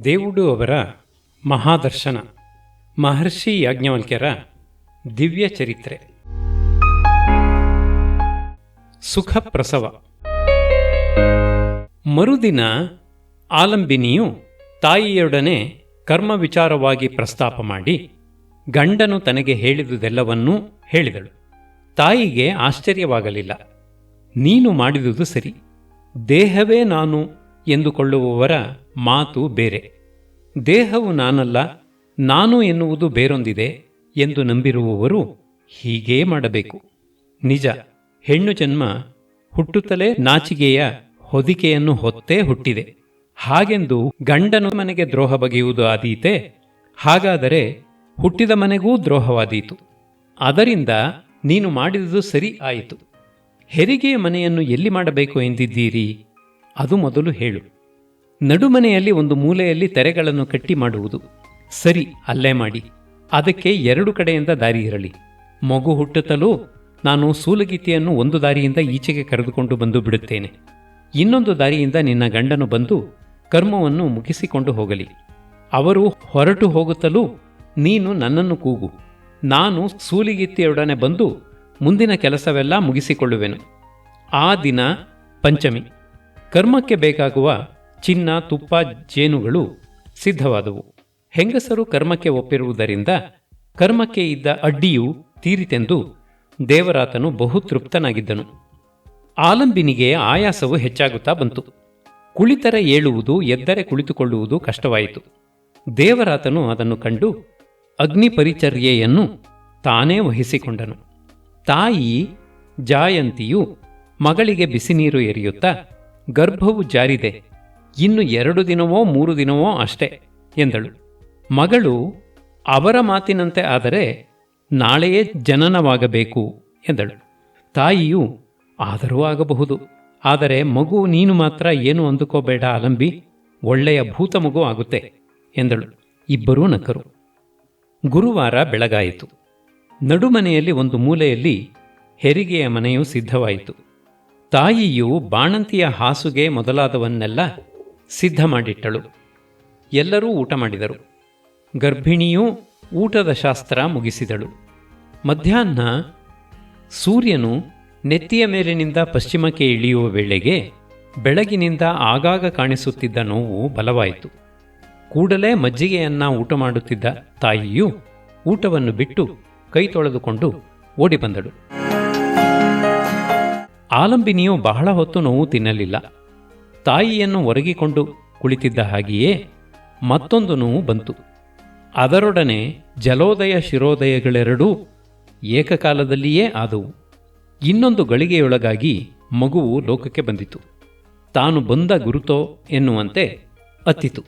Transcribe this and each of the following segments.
దేవుಡು ಅವರ ಮಹಾದರ್ಶನ ಮಹರ್ಷಿ ಯಾಜ್ಞವಲ್ಕ್ಯರ ದಿವ್ಯ ಚರಿತ್ರೆ. ಸುಖ ಪ್ರಸವ. ಮರುದಿನ ಆಲಂಬಿನಿಯು ತಾಯಿಯೊಡನೆ ಕರ್ಮ ವಿಚಾರವಾಗಿ ಪ್ರಸ್ತಾಪ ಮಾಡಿ ಗಂಡನು ತನಗೆ ಹೇಳಿದುದೆಲ್ಲವನ್ನೂ ಹೇಳಿದಳು. ತಾಯಿಗೆ ಆಶ್ಚರ್ಯವಾಗಲಿಲ್ಲ. ನೀನು ಮಾಡಿದುದು ಸರಿ, ದೇಹವೇ ನಾನು ಎಂದುಕೊಳ್ಳುವವರ ಮಾತು ಬೇರೆ, ದೇಹವು ನಾನಲ್ಲ, ನಾನು ಎನ್ನುವುದು ಬೇರೊಂದಿದೆ ಎಂದು ನಂಬಿರುವವರು ಹೀಗೇ ಮಾಡಬೇಕು. ನಿಜ, ಹೆಣ್ಣು ಜನ್ಮ ಹುಟ್ಟುತ್ತಲೇ ನಾಚಿಕೆಯ ಹೊದಿಕೆಯನ್ನು ಹೊತ್ತೇ ಹುಟ್ಟಿದೆ. ಹಾಗೆಂದು ಗಂಡನು ಮನೆಗೆ ದ್ರೋಹ ಬಗೆಯುವುದು ಆದೀತೆ? ಹಾಗಾದರೆ ಹುಟ್ಟಿದ ಮನೆಗೂ ದ್ರೋಹವಾದೀತು. ಅದರಿಂದ ನೀನು ಮಾಡಿದುದು ಸರಿ ಆಯಿತು. ಹೆರಿಗೆಯ ಮನೆಯನ್ನು ಎಲ್ಲಿ ಮಾಡಬೇಕು ಎಂದಿದ್ದೀರಿ? ಅದು ಮೊದಲು ಹೇಳು. ನಡುಮನೆಯಲ್ಲಿ ಒಂದು ಮೂಲೆಯಲ್ಲಿ ತೆರೆಗಳನ್ನು ಕಟ್ಟಿ ಮಾಡುವುದು. ಸರಿ, ಅಲ್ಲೇ ಮಾಡಿ. ಅದಕ್ಕೆ ಎರಡು ಕಡೆಯಿಂದ ದಾರಿ ಇರಲಿ. ಮಗು ಹುಟ್ಟುತ್ತಲೂ ನಾನು ಸೂಲಗಿತ್ತಿಯನ್ನು ಒಂದು ದಾರಿಯಿಂದ ಈಚೆಗೆ ಕರೆದುಕೊಂಡು ಬಂದು ಬಿಡುತ್ತೇನೆ. ಇನ್ನೊಂದು ದಾರಿಯಿಂದ ನಿನ್ನ ಗಂಡನು ಬಂದು ಕರ್ಮವನ್ನು ಮುಗಿಸಿಕೊಂಡು ಹೋಗಲಿ. ಅವರು ಹೊರಟು ಹೋಗುತ್ತಲೂ ನೀನು ನನ್ನನ್ನು ಕೂಗು. ನಾನು ಸೂಲಿಗಿತ್ತಿಯೊಡನೆ ಬಂದು ಮುಂದಿನ ಕೆಲಸವೆಲ್ಲ ಮುಗಿಸಿಕೊಳ್ಳುವೆನು. ಆ ದಿನ ಪಂಚಮಿ. ಕರ್ಮಕ್ಕೆ ಬೇಕಾಗುವ ಚಿನ್ನ, ತುಪ್ಪ, ಜೇನುಗಳು ಸಿದ್ಧವಾದವು. ಹೆಂಗಸರು ಕರ್ಮಕ್ಕೆ ಒಪ್ಪಿರುವುದರಿಂದ ಕರ್ಮಕ್ಕೆ ಇದ್ದ ಅಡ್ಡಿಯು ತೀರಿತೆಂದು ದೇವರಾತನು ಬಹು ತೃಪ್ತನಾಗಿದ್ದನು. ಆಲಂಬಿನಿಗೆ ಆಯಾಸವು ಹೆಚ್ಚಾಗುತ್ತಾ ಬಂತು. ಕುಳಿತರೆ ಏಳುವುದು, ಎದ್ದರೆ ಕುಳಿತುಕೊಳ್ಳುವುದು ಕಷ್ಟವಾಯಿತು. ದೇವರಾತನು ಅದನ್ನು ಕಂಡು ಅಗ್ನಿ ಪರಿಚರ್ಯೆಯನ್ನು ತಾನೇ ವಹಿಸಿಕೊಂಡನು. ತಾಯಿ ಜಾಯಂತಿಯು ಮಗಳಿಗೆ ಬಿಸಿನೀರು ಎರೆಯುತ್ತಾ, ಗರ್ಭವು ಜಾರಿದೆ, ಇನ್ನು 2 ದಿನವೋ 3 ದಿನವೋ ಅಷ್ಟೇ ಎಂದಳು. ಮಗಳು ಅವರ ಮಾತಿನಂತೆ ಆದರೆ ನಾಳೆಯೇ ಜನನವಾಗಬೇಕು ಎಂದಳು. ತಾಯಿಯು ಆದರೂ ಆಗಬಹುದು, ಆದರೆ ಮಗು ನೀನು ಮಾತ್ರ ಏನು ಅಂದುಕೋಬೇಡ ಆಲಂಬಿ, ಒಳ್ಳೆಯ ಭೂತ ಮಗು ಆಗುತ್ತೆ ಎಂದಳು. ಇಬ್ಬರೂ ನಕ್ಕರು. ಗುರುವಾರ ಬೆಳಗಾಯಿತು. ನಡುಮನೆಯಲ್ಲಿ ಒಂದು ಮೂಲೆಯಲ್ಲಿ ಹೆರಿಗೆಯ ಮನೆಯು ಸಿದ್ಧವಾಯಿತು. ತಾಯಿಯು ಬಾಣಂತಿಯ ಹಾಸುಗೆ ಮೊದಲಾದವನ್ನೆಲ್ಲ ಸಿದ್ಧ ಮಾಡಿಟ್ಟಳು. ಎಲ್ಲರೂ ಊಟ ಮಾಡಿದರು. ಗರ್ಭಿಣಿಯೂ ಊಟದ ಶಾಸ್ತ್ರ ಮುಗಿಸಿದಳು. ಮಧ್ಯಾಹ್ನ ಸೂರ್ಯನು ನೆತ್ತಿಯ ಮೇಲಿನಿಂದ ಪಶ್ಚಿಮಕ್ಕೆ ಇಳಿಯುವ ವೇಳೆಗೆ ಬೆಳಗಿನಿಂದ ಆಗಾಗ ಕಾಣಿಸುತ್ತಿದ್ದ ನೋವು ಬಲವಾಯಿತು. ಕೂಡಲೇ ಮಜ್ಜಿಗೆಯನ್ನ ಊಟ ಮಾಡುತ್ತಿದ್ದ ತಾಯಿಯು ಊಟವನ್ನು ಬಿಟ್ಟು ಕೈ ತೊಳೆದುಕೊಂಡು ಓಡಿ ಬಂದಳು. ಆಲಂಬಿನಿಯು ಬಹಳ ಹೊತ್ತು ನೋವು ತಿನ್ನಲಿಲ್ಲ. ತಾಯಿಯನ್ನು ಒರಗಿಕೊಂಡು ಕುಳಿತಿದ್ದ ಹಾಗೆಯೇ ಮತ್ತೊಂದು ನೋವು ಬಂತು. ಅದರೊಡನೆ ಜಲೋದಯ ಶಿರೋದಯಗಳೆರಡೂ ಏಕಕಾಲದಲ್ಲಿಯೇ ಆದವು. ಇನ್ನೊಂದು ಗಳಿಗೆಯೊಳಗಾಗಿ ಮಗುವು ಲೋಕಕ್ಕೆ ಬಂದಿತು. ತಾನು ಬಂದ ಗುರುತೋ ಎನ್ನುವಂತೆ ಅತ್ತಿತು.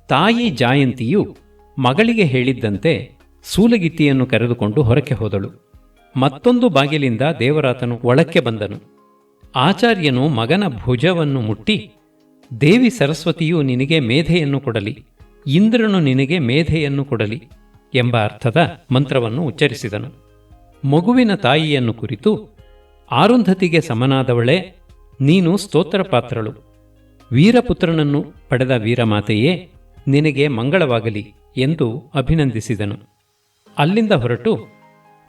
ತಾಯಿ ಜಾಯಂತಿಯು ಮಗಳಿಗೆ ಹೇಳಿದ್ದಂತೆ ಸೂಲಗಿತ್ತಿಯನ್ನು ಕರೆದುಕೊಂಡು ಹೊರಕ್ಕೆ ಹೋದಳು. ಮತ್ತೊಂದು ಬಾಗಿಲಿಂದ ದೇವರಾತನು ಒಳಕ್ಕೆ ಬಂದನು. ಆಚಾರ್ಯನು ಮಗನ ಭುಜವನ್ನು ಮುಟ್ಟಿ, ದೇವಿ ಸರಸ್ವತಿಯು ನಿನಗೆ ಮೇಧೆಯನ್ನು ಕೊಡಲಿ, ಇಂದ್ರನು ನಿನಗೆ ಮೇಧೆಯನ್ನು ಕೊಡಲಿ ಎಂಬ ಅರ್ಥದ ಮಂತ್ರವನ್ನು ಉಚ್ಚರಿಸಿದನು. ಮಗುವಿನ ತಾಯಿಯನ್ನು ಕುರಿತು, ಆರುಂಧತಿಗೆ ಸಮನಾದವಳೇ, ನೀನು ಸ್ತೋತ್ರ ಪಾತ್ರಳು, ವೀರಪುತ್ರನನ್ನು ಪಡೆದ ವೀರಮಾತೆಯೇ, ನಿನಗೆ ಮಂಗಳವಾಗಲಿ ಎಂದು ಅಭಿನಂದಿಸಿದನು. ಅಲ್ಲಿಂದ ಹೊರಟು,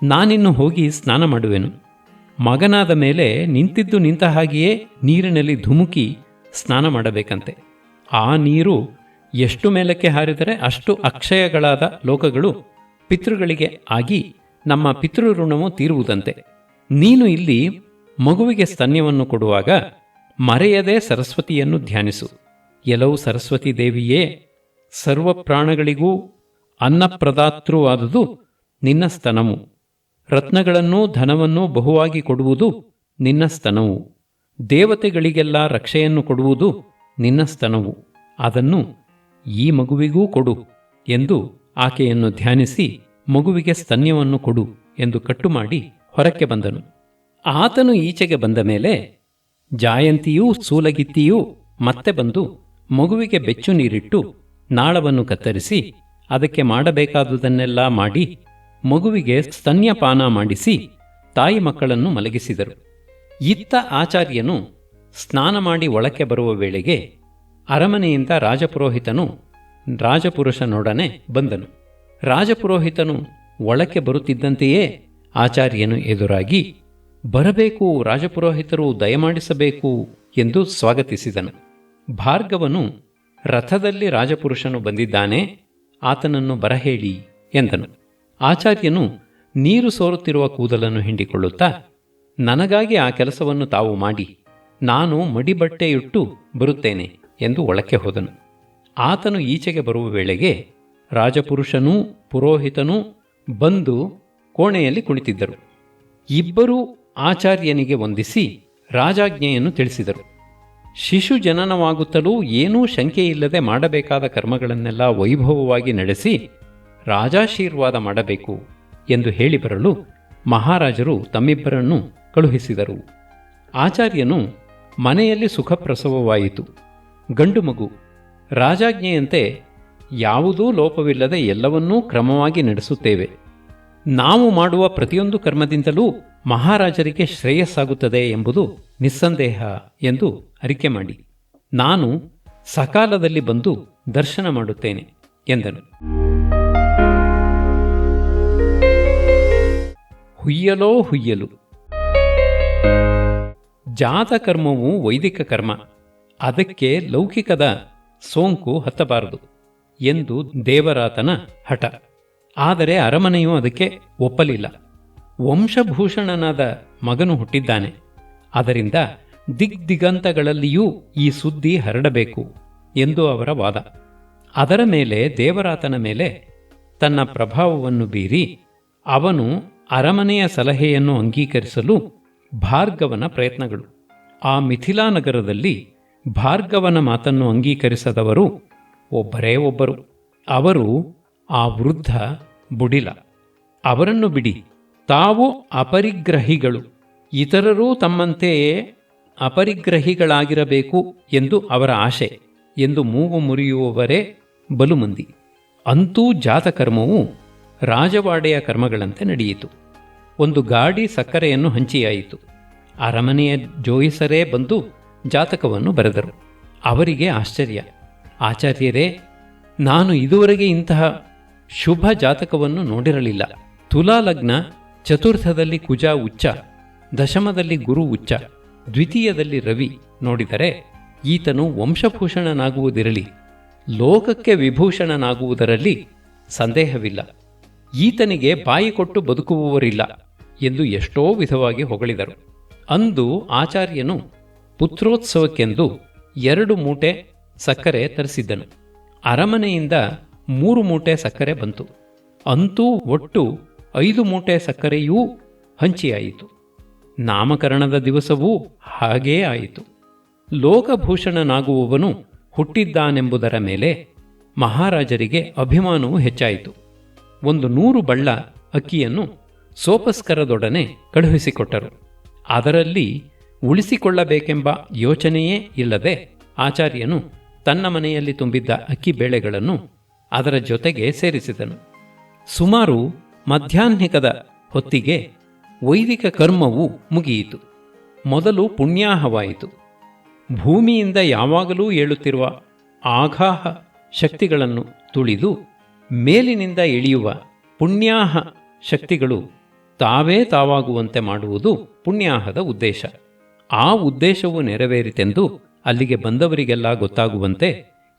ನಾನಿನ್ನು ಹೋಗಿ ಸ್ನಾನ ಮಾಡುವೆನು. ಮಗನಾದ ಮೇಲೆ ನಿಂತಿದ್ದು ನಿಂತ ಹಾಗೆಯೇ ನೀರಿನಲ್ಲಿ ಧುಮುಕಿ ಸ್ನಾನ ಮಾಡಬೇಕಂತೆ. ಆ ನೀರು ಎಷ್ಟು ಮೇಲಕ್ಕೆ ಹಾರಿದರೆ ಅಷ್ಟು ಅಕ್ಷಯಗಳಾದ ಲೋಕಗಳು ಪಿತೃಗಳಿಗೆ ಆಗಿ ನಮ್ಮ ಪಿತೃಋಣವು ತೀರುವುದಂತೆ. ನೀನು ಇಲ್ಲಿ ಮಗುವಿಗೆ ಸ್ತನ್ಯವನ್ನು ಕೊಡುವಾಗ ಮರೆಯದೆ ಸರಸ್ವತಿಯನ್ನು ಧ್ಯಾನಿಸು. ಎಲ್ಲವೂ ಸರಸ್ವತಿ ದೇವಿಯೇ, ಸರ್ವ ಪ್ರಾಣಗಳಿಗೂ ಅನ್ನಪ್ರದಾತೃವಾದುದು ನಿನ್ನ ಸ್ತನವು, ರತ್ನಗಳನ್ನೂ ಧನವನ್ನೂ ಬಹುವಾಗಿ ಕೊಡುವುದು ನಿನ್ನ ಸ್ತನವು, ದೇವತೆಗಳಿಗೆಲ್ಲ ರಕ್ಷೆಯನ್ನು ಕೊಡುವುದು ನಿನ್ನ ಸ್ತನವು, ಅದನ್ನು ಈ ಮಗುವಿಗೂ ಕೊಡು ಎಂದು ಆಕೆಯನ್ನು ಧ್ಯಾನಿಸಿ ಮಗುವಿಗೆ ಸ್ತನ್ಯವನ್ನು ಕೊಡು ಎಂದು ಕಟ್ಟು ಮಾಡಿ ಹೊರಕ್ಕೆ ಬಂದನು. ಆತನು ಈಚೆಗೆ ಬಂದ ಮೇಲೆ ಜಾಯಂತಿಯೂ ಸೂಲಗಿತ್ತಿಯೂ ಮತ್ತೆ ಬಂದು ಮಗುವಿಗೆ ಬೆಚ್ಚು ನೀರಿಟ್ಟು ನಾಳವನ್ನು ಕತ್ತರಿಸಿ ಅದಕ್ಕೆ ಮಾಡಬೇಕಾದುದನ್ನೆಲ್ಲ ಮಾಡಿ ಮಗುವಿಗೆ ಸ್ತನ್ಯಪಾನ ಮಾಡಿಸಿ ತಾಯಿ ಮಕ್ಕಳನ್ನು ಮಲಗಿಸಿದರು. ಇತ್ತ ಆಚಾರ್ಯನು ಸ್ನಾನ ಮಾಡಿ ಒಳಕ್ಕೆ ಬರುವ ವೇಳೆಗೆ ಅರಮನೆಯಿಂದ ರಾಜಪುರೋಹಿತನು ರಾಜಪುರುಷನೊಡನೆ ಬಂದನು. ರಾಜಪುರೋಹಿತನು ಒಳಕ್ಕೆ ಬರುತ್ತಿದ್ದಂತೆಯೇ ಆಚಾರ್ಯನು ಎದುರಾಗಿ, ಬರಬೇಕು, ರಾಜಪುರೋಹಿತರು ದಯಮಾಡಿಸಬೇಕು ಎಂದು ಸ್ವಾಗತಿಸಿದನು. ಭಾರ್ಗವನು, ರಥದಲ್ಲಿ ರಾಜಪುರುಷನು ಬಂದಿದ್ದಾನೆ, ಆತನನ್ನು ಬರಹೇಳಿ ಎಂದನು. ಆಚಾರ್ಯನು ನೀರು ಸೋರುತ್ತಿರುವ ಕೂದಲನ್ನು ಹಿಂಡಿಕೊಳ್ಳುತ್ತಾ, ನನಗಾಗಿ ಆ ಕೆಲಸವನ್ನು ತಾವು ಮಾಡಿ, ನಾನು ಮಡಿಬಟ್ಟೆಯುಟ್ಟು ಬರುತ್ತೇನೆ ಎಂದು ಒಳಕ್ಕೆ ಹೋದನು. ಆತನು ಈಚೆಗೆ ಬರುವ ವೇಳೆಗೆ ರಾಜಪುರುಷನೂ ಪುರೋಹಿತನೂ ಬಂದು ಕೋಣೆಯಲ್ಲಿ ಕುಳಿತಿದ್ದರು. ಇಬ್ಬರೂ ಆಚಾರ್ಯನಿಗೆ ವಂದಿಸಿ ರಾಜಾಜ್ಞೆಯನ್ನು ತಿಳಿಸಿದರು. ಶಿಶು ಜನನವಾಗುತ್ತಲೂ ಏನೂ ಶಂಕೆಯಿಲ್ಲದೆ ಮಾಡಬೇಕಾದ ಕರ್ಮಗಳನ್ನೆಲ್ಲ ವೈಭವವಾಗಿ ನಡೆಸಿ ರಾಜಾಶೀರ್ವಾದ ಮಾಡಬೇಕು ಎಂದು ಹೇಳಿ ಬರಲು ಮಹಾರಾಜರು ತಮ್ಮಿಬ್ಬರನ್ನು ಕಳುಹಿಸಿದರು. ಆಚಾರ್ಯನು ಮನೆಯಲ್ಲಿ ಸುಖಪ್ರಸವವಾಯಿತು. ಗಂಡು ಮಗು. ರಾಜಾಜ್ಞೆಯಂತೆ ಯಾವುದೂ ಲೋಪವಿಲ್ಲದೆ ಎಲ್ಲವನ್ನೂ ಕ್ರಮವಾಗಿ ನಡೆಸುತ್ತೇವೆ. ನಾವು ಮಾಡುವ ಪ್ರತಿಯೊಂದು ಕರ್ಮದಿಂದಲೂ ಮಹಾರಾಜರಿಗೆ ಶ್ರೇಯಸ್ಸಾಗುತ್ತದೆ ಎಂಬುದು ನಿಸ್ಸಂದೇಹ ಎಂದು ಅರಿಕೆ ಮಾಡಿ, ನಾನು ಸಕಾಲದಲ್ಲಿ ಬಂದು ದರ್ಶನ ಮಾಡುತ್ತೇನೆ ಎಂದನು. ಹುಯ್ಯಲೋ ಹುಯ್ಯಲು. ಜಾತಕರ್ಮವು ವೈದಿಕ ಕರ್ಮ, ಅದಕ್ಕೆ ಲೌಕಿಕದ ಸೋಂಕು ಹತ್ತಬಾರದು ಎಂದು ದೇವರಾತನ ಹಠ. ಆದರೆ ಅರಮನೆಯು ಅದಕ್ಕೆ ಒಪ್ಪಲಿಲ್ಲ. ವಂಶಭೂಷಣನಾದ ಮಗನು ಹುಟ್ಟಿದ್ದಾನೆ, ಅದರಿಂದ ದಿಗ್ದಿಗಂತಗಳಲ್ಲಿಯೂ ಈ ಸುದ್ದಿ ಹರಡಬೇಕು ಎಂದು ಅವರ ವಾದ. ಅದರ ಮೇಲೆ ದೇವರಾತನ ಮೇಲೆ ತನ್ನ ಪ್ರಭಾವವನ್ನು ಬೀರಿ ಅವನು ಅರಮನೆಯ ಸಲಹೆಯನ್ನು ಅಂಗೀಕರಿಸಲು ಭಾರ್ಗವನ ಪ್ರಯತ್ನಗಳು. ಆ ಮಿಥಿಲಾ ನಗರದಲ್ಲಿ ಭಾರ್ಗವನ ಮಾತನ್ನು ಅಂಗೀಕರಿಸದವರು ಒಬ್ಬರೇ ಒಬ್ಬರು. ಅವರು ಆ ವೃದ್ಧ ಬುಡಿಲ. ಅವರನ್ನು ಬಿಡಿ, ತಾವು ಅಪರಿಗ್ರಹಿಗಳು, ಇತರರೂ ತಮ್ಮಂತೆಯೇ ಅಪರಿಗ್ರಹಿಗಳಾಗಿರಬೇಕು ಎಂದು ಅವರ ಆಶೆ ಎಂದು ಮೂಗು ಮುರಿಯುವವರೇ ಬಲು ಮಂದಿ. ಅಂತೂ ಜಾತಕರ್ಮವು ರಾಜವಾಡೆಯ ಕರ್ಮಗಳಂತೆ ನಡೆಯಿತು. ಒಂದು ಗಾಡಿ ಸಕ್ಕರೆಯನ್ನು ಹಂಚಿಯಾಯಿತು. ಅರಮನೆಯ ಜೋಯಿಸರೇ ಬಂದು ಜಾತಕವನ್ನು ಬರೆದರು. ಅವರಿಗೆ ಆಶ್ಚರ್ಯ. ಆಚಾರ್ಯರೇ, ನಾನು ಇದುವರೆಗೆ ಇಂತಹ ಶುಭ ಜಾತಕವನ್ನು ನೋಡಿರಲಿಲ್ಲ. ತುಲಾ ಲಗ್ನ, ಚತುರ್ಥದಲ್ಲಿ ಕುಜ ಉಚ್ಚ, ದಶಮದಲ್ಲಿ ಗುರು ಉಚ್ಚ, ದ್ವಿತೀಯದಲ್ಲಿ ರವಿ ನೋಡಿದರೆ ಈತನು ವಂಶಭೂಷಣನಾಗುವುದಿರಲಿ, ಲೋಕಕ್ಕೆ ವಿಭೂಷಣನಾಗುವುದರಲ್ಲಿ ಸಂದೇಹವಿಲ್ಲ. ಈತನಿಗೆ ಬಾಯಿ ಕೊಟ್ಟು ಬದುಕುವವರಿಲ್ಲ ಎಂದು ಎಷ್ಟೋ ವಿಧವಾಗಿ ಹೊಗಳಿದರು. ಅಂದು ಆಚಾರ್ಯನು ಪುತ್ರೋತ್ಸವಕ್ಕೆಂದು 2 ಮೂಟೆ ಸಕ್ಕರೆ ತರಿಸಿದ್ದನು. ಅರಮನೆಯಿಂದ 3 ಮೂಟೆ ಸಕ್ಕರೆ ಬಂತು. ಅಂತೂ ಒಟ್ಟು 5 ಮೂಟೆ ಸಕ್ಕರೆಯೂ ಹಂಚಿಯಾಯಿತು. ನಾಮಕರಣದ ದಿವಸವೂ ಹಾಗೇ ಆಯಿತು. ಲೋಕಭೂಷಣನಾಗುವವನು ಹುಟ್ಟಿದ್ದಾನೆಂಬುದರ ಮೇಲೆ ಮಹಾರಾಜರಿಗೆ ಅಭಿಮಾನವೂ ಹೆಚ್ಚಾಯಿತು. 100 ಬಳ್ಳ ಅಕ್ಕಿಯನ್ನು ಸೋಪಸ್ಕರದೊಡನೆ ಕಳುಹಿಸಿಕೊಟ್ಟರು. ಅದರಲ್ಲಿ ಉಳಿಸಿಕೊಳ್ಳಬೇಕೆಂಬ ಯೋಚನೆಯೇ ಇಲ್ಲದೆ ಆಚಾರ್ಯನು ತನ್ನ ಮನೆಯಲ್ಲಿ ತುಂಬಿದ್ದ ಅಕ್ಕಿ ಬೇಳೆಗಳನ್ನು ಅದರ ಜೊತೆಗೆ ಸೇರಿಸಿದನು. ಸುಮಾರು ಮಧ್ಯಾಹ್ನಿಕದ ಹೊತ್ತಿಗೆ ವೈದಿಕ ಕರ್ಮವು ಮುಗಿಯಿತು. ಮೊದಲು ಪುಣ್ಯಾಹವಾಯಿತು. ಭೂಮಿಯಿಂದ ಯಾವಾಗಲೂ ಏಳುತ್ತಿರುವ ಆಘಾಹ ಶಕ್ತಿಗಳನ್ನು ತುಳಿದು ಮೇಲಿನಿಂದ ಇಳಿಯುವ ಪುಣ್ಯಾಹ ಶಕ್ತಿಗಳು ತಾವೇ ತಾವಾಗುವಂತೆ ಮಾಡುವುದು ಪುಣ್ಯಾಹದ ಉದ್ದೇಶ. ಆ ಉದ್ದೇಶವು ನೆರವೇರಿತೆಂದು ಅಲ್ಲಿಗೆ ಬಂದವರಿಗೆಲ್ಲ ಗೊತ್ತಾಗುವಂತೆ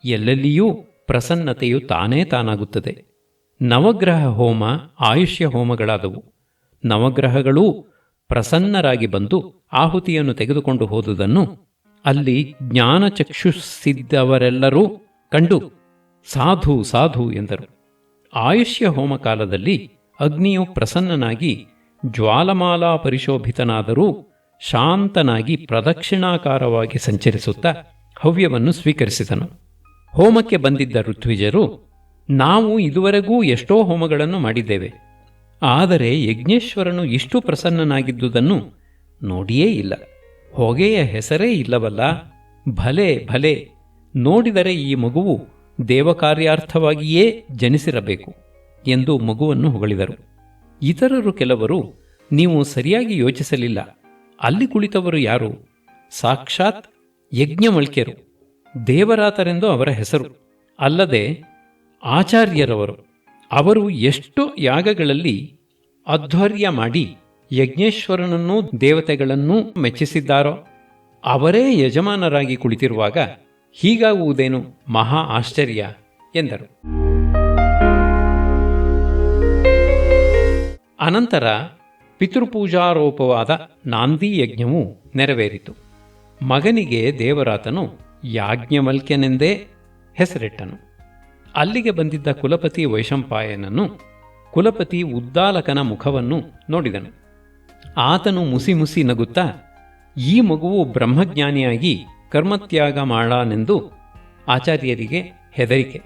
ಎಲ್ಲೆಲ್ಲಿಯೂ ಪ್ರಸನ್ನತೆಯು ತಾನೇ ತಾನಾಗುತ್ತದೆ. ನವಗ್ರಹ ಹೋಮ, ಆಯುಷ್ಯ ಹೋಮಗಳಾದವು. ನವಗ್ರಹಗಳೂ ಪ್ರಸನ್ನರಾಗಿ ಬಂದು ಆಹುತಿಯನ್ನು ತೆಗೆದುಕೊಂಡು ಹೋದುದನ್ನು ಅಲ್ಲಿ ಜ್ಞಾನಚಕ್ಷುಸ್ಸಿದ್ದವರೆಲ್ಲರೂ ಕಂಡು ಸಾಧು ಸಾಧು ಎಂದರು. ಆಯುಷ್ಯ ಹೋಮ ಕಾಲದಲ್ಲಿ ಅಗ್ನಿಯು ಪ್ರಸನ್ನನಾಗಿ ಜ್ವಾಲಮಾಲಾ ಪರಿಶೋಭಿತನಾದರೂ ಶಾಂತನಾಗಿ ಪ್ರದಕ್ಷಿಣಾಕಾರವಾಗಿ ಸಂಚರಿಸುತ್ತಾ ಹವ್ಯವನ್ನು ಸ್ವೀಕರಿಸಿದನು. ಹೋಮಕ್ಕೆ ಬಂದಿದ್ದ ಋತ್ವಿಜರು, ನಾವು ಇದುವರೆಗೂ ಎಷ್ಟೋ ಹೋಮಗಳನ್ನು ಮಾಡಿದ್ದೇವೆ, ಆದರೆ ಯಜ್ಞೇಶ್ವರನು ಇಷ್ಟು ಪ್ರಸನ್ನನಾಗಿದ್ದುದನ್ನು ನೋಡಿಯೇ ಇಲ್ಲ. ಹೊಗೆಯ ಹೆಸರೇ ಇಲ್ಲವಲ್ಲ. ಭಲೆ ಭಲೆ, ನೋಡಿದರೆ ಈ ಮಗುವು ದೇವಕಾರ್ಯಾರ್ಥವಾಗಿಯೇ ಜನಿಸಿರಬೇಕು ಎಂದು ಮಗುವನ್ನು ಹೊಗಳಿದರು. ಇತರರು ಕೆಲವರು, ನೀವು ಸರಿಯಾಗಿ ಯೋಚಿಸಲಿಲ್ಲ, ಅಲ್ಲಿ ಕುಳಿತವರು ಯಾರು? ಸಾಕ್ಷಾತ್ ಯಜ್ಞಮಳ್ಕೆರು, ದೇವರಾತರೆಂದು ಅವರ ಹೆಸರು. ಅಲ್ಲದೆ ಆಚಾರ್ಯರವರು ಅವರು ಎಷ್ಟು ಯಾಗಗಳಲ್ಲಿ ಅಧ್ವರ್ಯ ಮಾಡಿ ಯಜ್ಞೇಶ್ವರನನ್ನೂ ದೇವತೆಗಳನ್ನೂ ಮೆಚ್ಚಿಸಿದ್ದಾರೋ ಅವರೇ ಯಜಮಾನರಾಗಿ ಕುಳಿತಿರುವಾಗ ಹೀಗಾಗುವುದೇನು ಮಹಾ ಆಶ್ಚರ್ಯ ಎಂದರು. ಅನಂತರ ಪಿತೃಪೂಜಾರೋಪವಾದ ನಾಂದಿ ಯಜ್ಞವು ನೆರವೇರಿತು. ಮಗನಿಗೆ ದೇವರಾತನು ಯಾಜ್ಞವಲ್ಕ್ಯನೆಂದೇ ಹೆಸರಿಟ್ಟನು. ಅಲ್ಲಿಗೆ ಬಂದಿದ್ದ ಕುಲಪತಿ ವೈಶಂಪಾಯನನು ಕುಲಪತಿ ಉದ್ದಾಲಕನ ಮುಖವನ್ನು ನೋಡಿದನು. ಆತನು ಮುಸಿ ಮುಸಿ ನಗುತ್ತಾ, ಈ ಮಗುವು ಬ್ರಹ್ಮಜ್ಞಾನಿಯಾಗಿ ಕರ್ಮತ್ಯಾಗ ಮಾಡಾನೆಂದು ಆಚಾರ್ಯರಿಗೆ ಹೆದರಿಕೆ.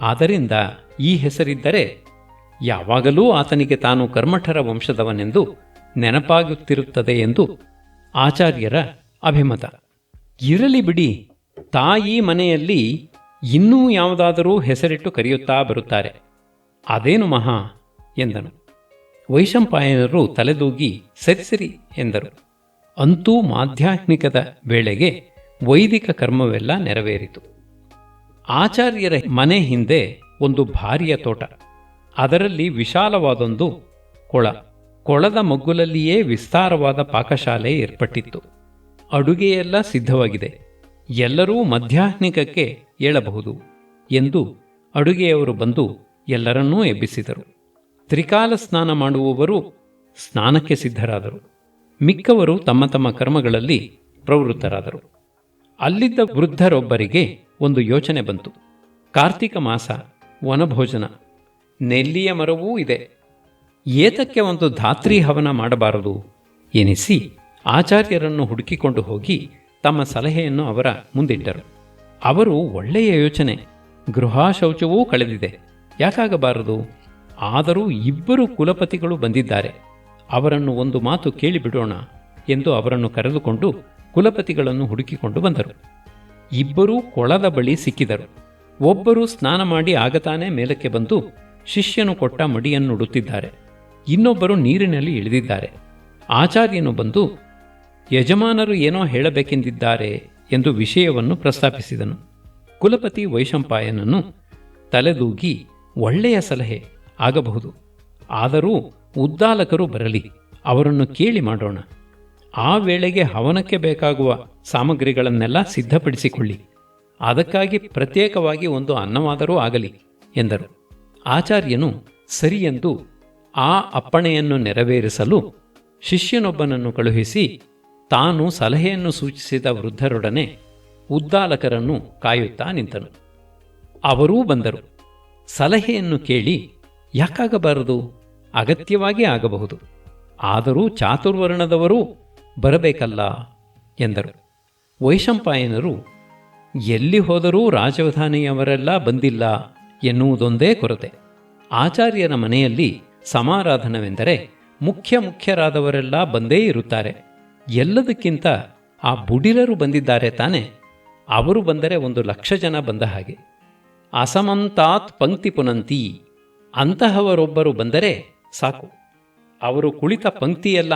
ಆದ್ದರಿಂದ ಈ ಹೆಸರಿದ್ದರೆ ಯಾವಾಗಲೂ ಆತನಿಗೆ ತಾನು ಕರ್ಮಠರ ವಂಶದವನೆಂದು ನೆನಪಾಗುತ್ತಿರುತ್ತದೆ ಎಂದು ಆಚಾರ್ಯರ ಅಭಿಮತ. ಇರಲಿ ಬಿಡಿ, ತಾಯಿ ಮನೆಯಲ್ಲಿ ಇನ್ನೂ ಯಾವುದಾದರೂ ಹೆಸರಿಟ್ಟು ಕರೆಯುತ್ತಾ ಬರುತ್ತಾರೆ, ಅದೇನು ಮಹಾ ಎಂದನು. ವೈಶಂಪಾಯನರು ತಲೆದೂಗಿ ಸರಿ ಎಂದರು. ಅಂತೂ ಮಾಧ್ಯಾಹ್ನಿಕದ ವೇಳೆಗೆ ವೈದಿಕ ಕರ್ಮವೆಲ್ಲ ನೆರವೇರಿತು. ಆಚಾರ್ಯರ ಮನೆ ಹಿಂದೆ ಒಂದು ಭಾರಿಯ ತೋಟ, ಅದರಲ್ಲಿ ವಿಶಾಲವಾದೊಂದು ಕೊಳ. ಕೊಳದ ಮಗ್ಗುಲಲ್ಲಿಯೇ ವಿಸ್ತಾರವಾದ ಪಾಕಶಾಲೆ ಏರ್ಪಟ್ಟಿತ್ತು. ಅಡುಗೆಯೆಲ್ಲ ಸಿದ್ಧವಾಗಿದೆ, ಎಲ್ಲರೂ ಮಧ್ಯಾಹ್ನಿಕಕ್ಕೆ ಏಳಬಹುದು ಎಂದು ಅಡುಗೆಯವರು ಬಂದು ಎಲ್ಲರನ್ನೂ ಎಬ್ಬಿಸಿದರು. ತ್ರಿಕಾಲ ಸ್ನಾನ ಮಾಡುವವರು ಸ್ನಾನಕ್ಕೆ ಸಿದ್ಧರಾದರು. ಮಿಕ್ಕವರು ತಮ್ಮ ತಮ್ಮ ಕರ್ಮಗಳಲ್ಲಿ ಪ್ರವೃತ್ತರಾದರು. ಅಲ್ಲಿದ್ದ ವೃದ್ಧರೊಬ್ಬರಿಗೆ ಒಂದು ಯೋಚನೆ ಬಂತು. ಕಾರ್ತಿಕ ಮಾಸ, ವನಭೋಜನ, ನೆಲ್ಲಿಯ ಮರವೂ ಇದೆ, ಏತಕ್ಕೆ ಒಂದು ಧಾತ್ರಿ ಹವನ ಮಾಡಬಾರದು ಎನಿಸಿ ಆಚಾರ್ಯರನ್ನು ಹುಡುಕಿಕೊಂಡು ಹೋಗಿ ತಮ್ಮ ಸಲಹೆಯನ್ನು ಅವರ ಮುಂದಿಟ್ಟರು. ಅವರು ಒಳ್ಳೆಯ ಯೋಚನೆ, ಗೃಹಶೌಚವೂ ಕಳೆದಿದೆ, ಯಾಕಾಗಬಾರದು? ಆದರೂ ಇಬ್ಬರು ಕುಲಪತಿಗಳು ಬಂದಿದ್ದಾರೆ, ಅವರನ್ನು ಒಂದು ಮಾತು ಕೇಳಿಬಿಡೋಣ ಎಂದು ಅವರನ್ನು ಕರೆದುಕೊಂಡು ಕುಲಪತಿಗಳನ್ನು ಹುಡುಕಿಕೊಂಡು ಬಂದರು. ಇಬ್ಬರೂ ಕೊಳದ ಬಳಿ ಸಿಕ್ಕಿದರು. ಒಬ್ಬರು ಸ್ನಾನ ಮಾಡಿ ಆಗತಾನೆ ಮೇಲಕ್ಕೆ ಬಂದು ಶಿಷ್ಯನು ಕೊಟ್ಟ ಮಡಿಯನ್ನುಡುತ್ತಿದ್ದಾರೆ, ಇನ್ನೊಬ್ಬರು ನೀರಿನಲ್ಲಿ ಇಳಿದಿದ್ದಾರೆ. ಆಚಾರ್ಯನು ಬಂದು ಯಜಮಾನರು ಏನೋ ಹೇಳಬೇಕೆಂದಿದ್ದಾರೆ ಎಂದು ವಿಷಯವನ್ನು ಪ್ರಸ್ತಾಪಿಸಿದನು. ಕುಲಪತಿ ವೈಶಂಪಾಯನನ್ನು ತಲೆದೂಗಿ, ಒಳ್ಳೆಯ ಸಲಹೆ ಆಗಬಹುದು, ಆದರೂ ಉದ್ದಾಲಕರು ಬರಲಿ, ಅವರನ್ನು ಕೇಳಿ ಮಾಡೋಣ. ಆ ವೇಳೆಗೆ ಹವನಕ್ಕೆ ಬೇಕಾಗುವ ಸಾಮಗ್ರಿಗಳನ್ನೆಲ್ಲ ಸಿದ್ಧಪಡಿಸಿಕೊಳ್ಳಿ, ಅದಕ್ಕಾಗಿ ಪ್ರತ್ಯೇಕವಾಗಿ ಒಂದು ಅನ್ನವಾದರೂ ಆಗಲಿ ಎಂದರು. ಆಚಾರ್ಯನು ಸರಿಯೆಂದು ಆ ಅಪ್ಪಣೆಯನ್ನು ನೆರವೇರಿಸಲು ಶಿಷ್ಯನೊಬ್ಬನನ್ನು ಕಳುಹಿಸಿ ತಾನು ಸಲಹೆಯನ್ನು ಸೂಚಿಸಿದ ವೃದ್ಧರೊಡನೆ ಉದ್ದಾಲಕರನ್ನು ಕಾಯುತ್ತಾ ನಿಂತನು. ಅವರೂ ಬಂದರು. ಸಲಹೆಯನ್ನು ಕೇಳಿ, ಯಾಕಾಗಬಾರದು, ಅಗತ್ಯವಾಗಿ ಆಗಬಹುದು, ಆದರೂ ಚಾತುರ್ವರ್ಣದವರೂ ಬರಬೇಕಲ್ಲ ಎಂದರು. ವೈಶಂಪಾಯನರು, ಎಲ್ಲಿ ಹೋದರೂ ರಾಜಧಾನಿಯವರೆಲ್ಲ ಬಂದಿಲ್ಲ ಎನ್ನುವುದೊಂದೇ ಕೊರತೆ. ಆಚಾರ್ಯರ ಮನೆಯಲ್ಲಿ ಸಮಾರಾಧನವೆಂದರೆ ಮುಖ್ಯರಾದವರೆಲ್ಲ ಬಂದೇ ಇರುತ್ತಾರೆ. ಎಲ್ಲದಕ್ಕಿಂತ ಆ ಬುಡಿರರು ಬಂದಿದ್ದಾರೆ ತಾನೆ, ಅವರು ಬಂದರೆ 1,00,000 ಜನ ಬಂದ ಹಾಗೆ. ಅಸಮಂತಾತ್ ಪಂಕ್ತಿ ಪುನಂತಿ, ಅಂತಹವರೊಬ್ಬರು ಬಂದರೆ ಸಾಕು. ಅವರು ಕುಳಿತ ಪಂಕ್ತಿಯಲ್ಲ,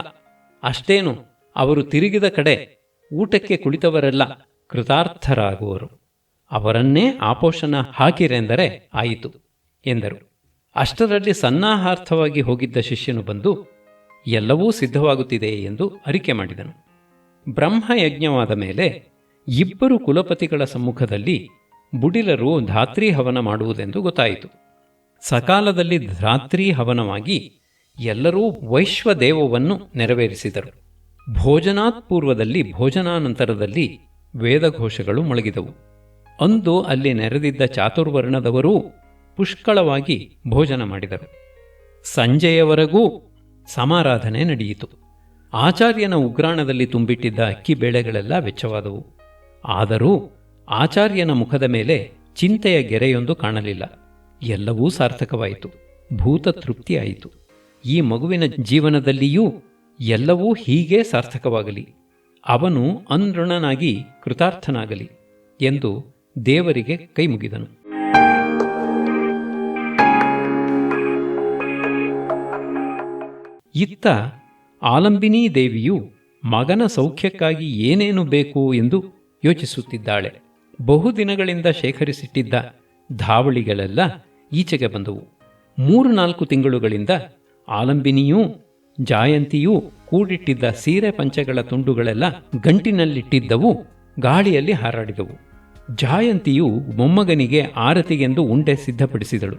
ಅಷ್ಟೇನು, ಅವರು ತಿರುಗಿದ ಕಡೆ ಊಟಕ್ಕೆ ಕುಳಿತವರೆಲ್ಲ ಕೃತಾರ್ಥರಾಗುವರು. ಅವರನ್ನೇ ಆಪೋಷಣ ಹಾಕಿರೆಂದರೆ ಆಯಿತು ಎಂದರು. ಅಷ್ಟರಲ್ಲಿ ಸನ್ನಾಹಾರ್ಥವಾಗಿ ಹೋಗಿದ್ದ ಶಿಷ್ಯನು ಬಂದು ಎಲ್ಲವೂ ಸಿದ್ಧವಾಗುತ್ತಿದೆ ಎಂದು ಅರಿಕೆ ಮಾಡಿದನು. ಬ್ರಹ್ಮಯಜ್ಞವಾದ ಮೇಲೆ ಇಬ್ಬರು ಕುಲಪತಿಗಳ ಸಮ್ಮುಖದಲ್ಲಿ ಬುಡಿಲರು ಧಾತ್ರಿ ಹವನ ಮಾಡುವುದೆಂದು ಗೊತ್ತಾಯಿತು. ಸಕಾಲದಲ್ಲಿ ಧಾತ್ರಿ ಹವನವಾಗಿ ಎಲ್ಲರೂ ವೈಶ್ವದೇವವನ್ನು ನೆರವೇರಿಸಿದರು. ಭೋಜನಾತ್ ಪೂರ್ವದಲ್ಲಿ, ಭೋಜನಾನಂತರದಲ್ಲಿ ವೇದಘೋಷಗಳು ಮೊಳಗಿದವು. ಅಂದು ಅಲ್ಲಿ ನೆರೆದಿದ್ದ ಚಾತುರ್ವರ್ಣದವರೂ ಪುಷ್ಕಳವಾಗಿ ಭೋಜನ ಮಾಡಿದರು. ಸಂಜೆಯವರೆಗೂ ಸಮಾರಾಧನೆ ನಡೆಯಿತು. ಆಚಾರ್ಯನ ಉಗ್ರಾಣದಲ್ಲಿ ತುಂಬಿಟ್ಟಿದ್ದ ಅಕ್ಕಿ ಬೇಳೆಗಳೆಲ್ಲ ವೆಚ್ಚವಾದವು. ಆದರೂ ಆಚಾರ್ಯನ ಮುಖದ ಮೇಲೆ ಚಿಂತೆಯ ಗೆರೆಯೊಂದು ಕಾಣಲಿಲ್ಲ. ಎಲ್ಲವೂ ಸಾರ್ಥಕವಾಯಿತು, ಭೂತ ತೃಪ್ತಿಯಾಯಿತು. ಈ ಮಗುವಿನ ಜೀವನದಲ್ಲಿಯೂ ಎಲ್ಲವೂ ಹೀಗೇ ಸಾರ್ಥಕವಾಗಲಿ, ಅವನು ಅನೃಣನಾಗಿ ಕೃತಾರ್ಥನಾಗಲಿ ಎಂದು ದೇವರಿಗೆ ಕೈಮುಗಿದನು. ಇತ್ತ ಆಲಂಬಿನೀ ದೇವಿಯು ಮಗನ ಸೌಖ್ಯಕ್ಕಾಗಿ ಏನೇನು ಬೇಕು ಎಂದು ಯೋಚಿಸುತ್ತಿದ್ದಾಳೆ. ಬಹುದಿನಗಳಿಂದ ಶೇಖರಿಸಿಟ್ಟಿದ್ದ ಧಾವಳಿಗಳೆಲ್ಲ ಈಚೆಗೆ ಬಂದವು. 3-4 ತಿಂಗಳುಗಳಿಂದ ಆಲಂಬಿನಿಯೂ ಜಾಯಂತಿಯೂ ಕೂಡಿಟ್ಟಿದ್ದ ಸೀರೆ ಪಂಚೆಗಳ ತುಂಡುಗಳೆಲ್ಲ ಗಂಟಿನಲ್ಲಿಟ್ಟಿದ್ದವು ಗಾಳಿಯಲ್ಲಿ ಹಾರಾಡಿದವು. ಜಾಯಂತಿಯು ಮೊಮ್ಮಗನಿಗೆ ಆರತಿಗೆಂದು ಉಂಡೆ ಸಿದ್ಧಪಡಿಸಿದಳು.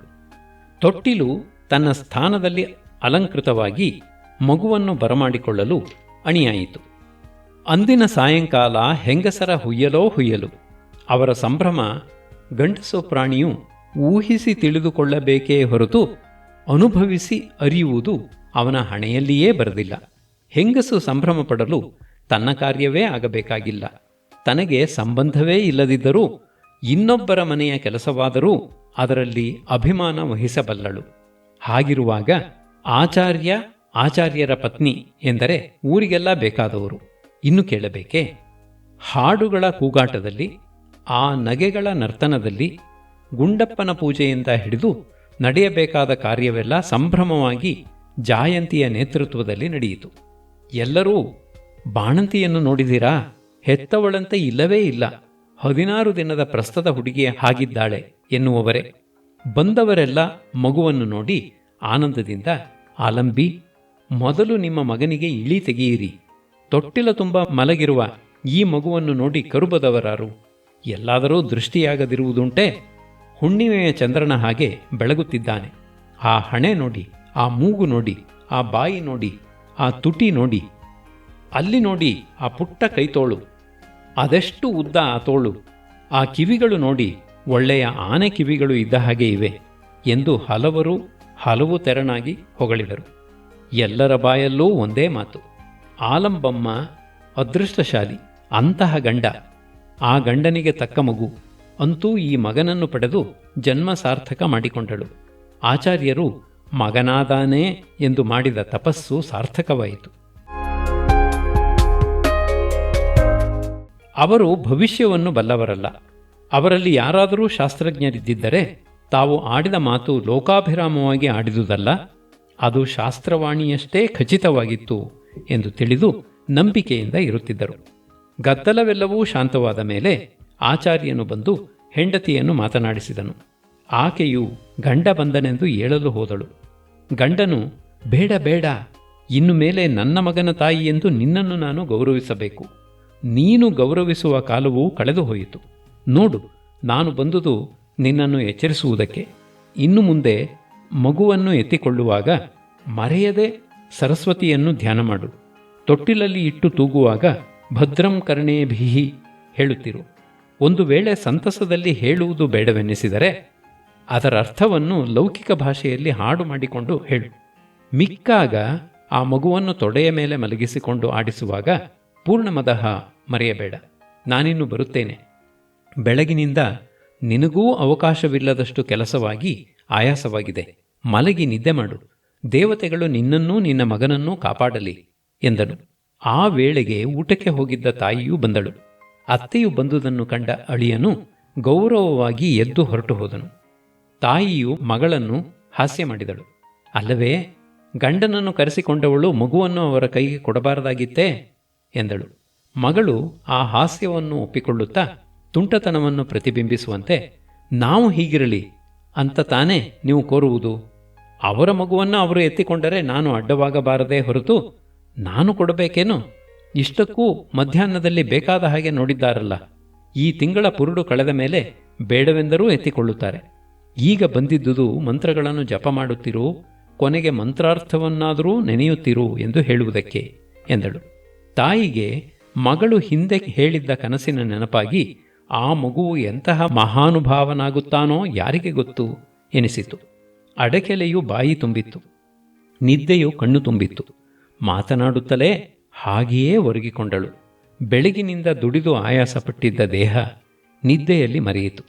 ತೊಟ್ಟಿಲು ತನ್ನ ಸ್ಥಾನದಲ್ಲಿ ಅಲಂಕೃತವಾಗಿ ಮಗುವನ್ನು ಬರಮಾಡಿಕೊಳ್ಳಲು ಅಣಿಯಾಯಿತು. ಅಂದಿನ ಸಾಯಂಕಾಲ ಹೆಂಗಸರ ಹುಯ್ಯಲು. ಅವರ ಸಂಭ್ರಮ ಗಂಡಸು ಪ್ರಾಣಿಯು ಊಹಿಸಿ ತಿಳಿದುಕೊಳ್ಳಬೇಕೇ ಹೊರತು ಅನುಭವಿಸಿ ಅರಿಯುವುದು ಅವನ ಹಣೆಯಲ್ಲಿಯೇ ಬರೆದಿಲ್ಲ. ಹೆಂಗಸು ಸಂಭ್ರಮ ಪಡಲು ತನ್ನ ಕಾರ್ಯವೇ ಆಗಬೇಕಾಗಿಲ್ಲ. ತನಗೆ ಸಂಬಂಧವೇ ಇಲ್ಲದಿದ್ದರೂ ಇನ್ನೊಬ್ಬರ ಮನೆಯ ಕೆಲಸವಾದರೂ ಅದರಲ್ಲಿ ಅಭಿಮಾನ ವಹಿಸಬಲ್ಲಳು. ಹಾಗಿರುವಾಗ ಆಚಾರ್ಯರ ಪತ್ನಿ ಎಂದರೆ ಊರಿಗೆಲ್ಲ ಬೇಕಾದವರು. ಇನ್ನು ಕೇಳಬೇಕೆ? ಹಾಡುಗಳ ಕೂಗಾಟದಲ್ಲಿ, ಆ ನಗೆಗಳ ನರ್ತನದಲ್ಲಿ, ಗುಂಡಪ್ಪನ ಪೂಜೆಯಿಂದ ಹಿಡಿದು ನಡೆಯಬೇಕಾದ ಕಾರ್ಯವೆಲ್ಲ ಸಂಭ್ರಮವಾಗಿ ಜಾಯಂತಿಯ ನೇತೃತ್ವದಲ್ಲಿ ನಡೆಯಿತು. ಎಲ್ಲರೂ ಬಾಣಂತಿಯನ್ನು ನೋಡಿದಿರಾ? ಹೆತ್ತವಳಂತೆ ಇಲ್ಲವೇ ಇಲ್ಲ, 16 ದಿನದ ಪ್ರಸ್ತದ ಹುಡುಗಿಯ ಹಾಗಿದ್ದಾಳೆ ಎನ್ನುವವರೇ. ಬಂದವರೆಲ್ಲ ಮಗುವನ್ನು ನೋಡಿ ಆನಂದದಿಂದ, ಆಲಂಬಿ, ಮೊದಲು ನಿಮ್ಮ ಮಗನಿಗೆ ಇಳಿ ತೆಗೆಯಿರಿ. ತೊಟ್ಟಿಲ ತುಂಬ ಮಲಗಿರುವ ಈ ಮಗುವನ್ನು ನೋಡಿ ಕರುಬದವರಾರು? ಎಲ್ಲಾದರೂ ದೃಷ್ಟಿಯಾಗದಿರುವುದುಂಟೆ? ಹುಣ್ಣಿಮೆಯ ಚಂದ್ರನ ಹಾಗೆ ಬೆಳಗುತ್ತಿದ್ದಾನೆ. ಆ ಹಣೆ ನೋಡಿ, ಆ ಮೂಗು ನೋಡಿ, ಆ ಬಾಯಿ ನೋಡಿ, ಆ ತುಟಿ ನೋಡಿ, ಅಲ್ಲಿ ನೋಡಿ ಆ ಪುಟ್ಟ ಕೈತೋಳು, ಅದೆಷ್ಟು ಉದ್ದ ಆ ತೋಳು, ಆ ಕಿವಿಗಳು ನೋಡಿ, ಒಳ್ಳೆಯ ಆನೆ ಕಿವಿಗಳು ಇದ್ದ ಹಾಗೆ ಇವೆ ಎಂದು ಹಲವು ತೆರನಾಗಿ ಹೊಗಳಿದರು. ಎಲ್ಲರ ಬಾಯಲ್ಲೂ ಒಂದೇ ಮಾತು, ಆಲಂಬಮ್ಮ ಅದೃಷ್ಟಶಾಲಿ, ಅಂತಹ ಗಂಡ, ಆ ಗಂಡನಿಗೆ ತಕ್ಕ ಮಗು, ಅಂತೂ ಈ ಮಗನನ್ನು ಪಡೆದು ಜನ್ಮ ಸಾರ್ಥಕ ಮಾಡಿಕೊಂಡಳು. ಆಚಾರ್ಯರು ಮಗನಾದಾನೇ ಎಂದು ಮಾಡಿದ ತಪಸ್ಸು ಸಾರ್ಥಕವಾಯಿತು. ಅವರು ಭವಿಷ್ಯವನ್ನು ಬಲ್ಲವರಲ್ಲ. ಅವರಲ್ಲಿ ಯಾರಾದರೂ ಶಾಸ್ತ್ರಜ್ಞರಿದ್ದಿದ್ದರೆ ತಾವು ಆಡಿದ ಮಾತು ಲೋಕಾಭಿರಾಮವಾಗಿ ಆಡಿದುದಲ್ಲ, ಅದು ಶಾಸ್ತ್ರವಾಣಿಯಷ್ಟೇ ಖಚಿತವಾಗಿತ್ತು ಎಂದು ತಿಳಿದು ನಂಬಿಕೆಯಿಂದ ಇರುತ್ತಿದ್ದರು. ಗದ್ದಲವೆಲ್ಲವೂ ಶಾಂತವಾದ ಮೇಲೆ ಆಚಾರ್ಯನು ಬಂದು ಹೆಂಡತಿಯನ್ನು ಮಾತನಾಡಿಸಿದನು. ಆಕೆಯು ಗಂಡ ಬಂದನೆಂದು ಏಳಲು ಹೋದಳು. ಗಂಡನು, ಬೇಡ ಬೇಡ, ಇನ್ನು ಮೇಲೆ ನನ್ನ ಮಗನ ತಾಯಿ ಎಂದು ನಿನ್ನನ್ನು ನಾನು ಗೌರವಿಸಬೇಕು. ನೀನು ಗೌರವಿಸುವ ಕಾಲವೂ ಕಳೆದು ಹೋಯಿತು. ನೋಡು, ನಾನು ಬಂದುದು ನಿನ್ನನ್ನು ಎಚ್ಚರಿಸುವುದಕ್ಕೆ. ಇನ್ನು ಮುಂದೆ ಮಗುವನ್ನು ಎತ್ತಿಕೊಳ್ಳುವಾಗ ಮರೆಯದೆ ಸರಸ್ವತಿಯನ್ನು ಧ್ಯಾನ ಮಾಡು. ತೊಟ್ಟಿಲಲ್ಲಿ ಇಟ್ಟು ತೂಗುವಾಗ ಭದ್ರಂ ಕರ್ಣೇಭಿಹಿ ಹೇಳುತ್ತಿರು. ಒಂದು ವೇಳೆ ಸಂತಸದಲ್ಲಿ ಹೇಳುವುದು ಬೇಡವೆನ್ನಿಸಿದರೆ ಅದರ ಅರ್ಥವನ್ನು ಲೌಕಿಕ ಭಾಷೆಯಲ್ಲಿ ಹಾಡು ಮಾಡಿಕೊಂಡು ಹೇಳು. ಮಿಕ್ಕಾಗ ಆ ಮಗುವನ್ನು ತೊಡೆಯ ಮೇಲೆ ಮಲಗಿಸಿಕೊಂಡು ಆಡಿಸುವಾಗ ಪೂರ್ಣಮದಃ ಮರೆಯಬೇಡ. ನಾನಿನ್ನು ಬರುತ್ತೇನೆ. ಬೆಳಗಿನಿಂದ ನಿನಗೂ ಅವಕಾಶವಿಲ್ಲದಷ್ಟು ಕೆಲಸವಾಗಿ ಆಯಾಸವಾಗಿದೆ. ಮಲಗಿ ನಿದ್ದೆ ಮಾಡು. ದೇವತೆಗಳು ನಿನ್ನನ್ನೂ ನಿನ್ನ ಮಗನನ್ನೂ ಕಾಪಾಡಲಿ ಎಂದನು. ಆ ವೇಳೆಗೆ ಊಟಕ್ಕೆ ಹೋಗಿದ್ದ ತಾಯಿಯೂ ಬಂದಳು. ಅತ್ತೆಯು ಬಂದುದನ್ನು ಕಂಡ ಅಳಿಯನು ಗೌರವವಾಗಿ ಎದ್ದು ಹೊರಟು ಹೋದನು. ತಾಯಿಯು ಮಗಳನ್ನು ಹಾಸ್ಯ ಮಾಡಿದಳು. ಅಲ್ಲವೇ, ಗಂಡನನ್ನು ಕರೆಸಿಕೊಂಡವಳು ಮಗುವನ್ನು ಅವರ ಕೈಗೆ ಕೊಡಬಾರದಾಗಿತ್ತೇ ಎಂದಳು. ಮಗಳು ಆ ಹಾಸ್ಯವನ್ನು ಒಪ್ಪಿಕೊಳ್ಳುತ್ತಾ ತುಂಟತನವನ್ನು ಪ್ರತಿಬಿಂಬಿಸುವಂತೆ, ನಾವು ಹೀಗಿರಲಿ ಅಂತ ತಾನೇ ನೀವು ಕೋರುವುದು? ಅವರ ಮಗುವನ್ನು ಅವರು ಎತ್ತಿಕೊಂಡರೆ ನಾನು ಅಡ್ಡವಾಗಬಾರದೇ ಹೊರತು ನಾನು ಕೊಡಬೇಕೇನು? ಇಷ್ಟಕ್ಕೂ ಮಧ್ಯಾಹ್ನದಲ್ಲಿ ಬೇಕಾದ ಹಾಗೆ ನೋಡಿದ್ದಾರಲ್ಲ. ಈ ತಿಂಗಳ ಪುರುಡು ಕಳೆದ ಮೇಲೆ ಬೇಡವೆಂದರೂ ಎತ್ತಿಕೊಳ್ಳುತ್ತಾರೆ. ಈಗ ಬಂದಿದ್ದುದು ಮಂತ್ರಗಳನ್ನು ಜಪ ಮಾಡುತ್ತಿರು, ಕೊನೆಗೆ ಮಂತ್ರಾರ್ಥವನ್ನಾದರೂ ನೆನೆಯುತ್ತಿರು ಎಂದು ಹೇಳುವುದಕ್ಕೆ ಎಂದಳು. ತಾಯಿಗೆ ಮಗಳು ಹಿಂದೆ ಹೇಳಿದ್ದ ಕನಸಿನ ನೆನಪಾಗಿ ಆ ಮಗುವು ಎಂತಹ ಮಹಾನುಭಾವನಾಗುತ್ತಾನೋ ಯಾರಿಗೆ ಗೊತ್ತು ಎನಿಸಿತು. ಅಡಕೆಲೆಯು ಬಾಯಿ ತುಂಬಿತ್ತು, ನಿದ್ದೆಯು ಕಣ್ಣು ತುಂಬಿತ್ತು. ಮಾತನಾಡುತ್ತಲೇ ಹಾಗೆಯೇ ಒರಗಿಕೊಂಡಳು. ಬೆಳಗಿನಿಂದ ದುಡಿದು ಆಯಾಸಪಟ್ಟಿದ್ದ ದೇಹ ನಿದ್ದೆಯಲ್ಲಿ ಮರೆಯಿತು.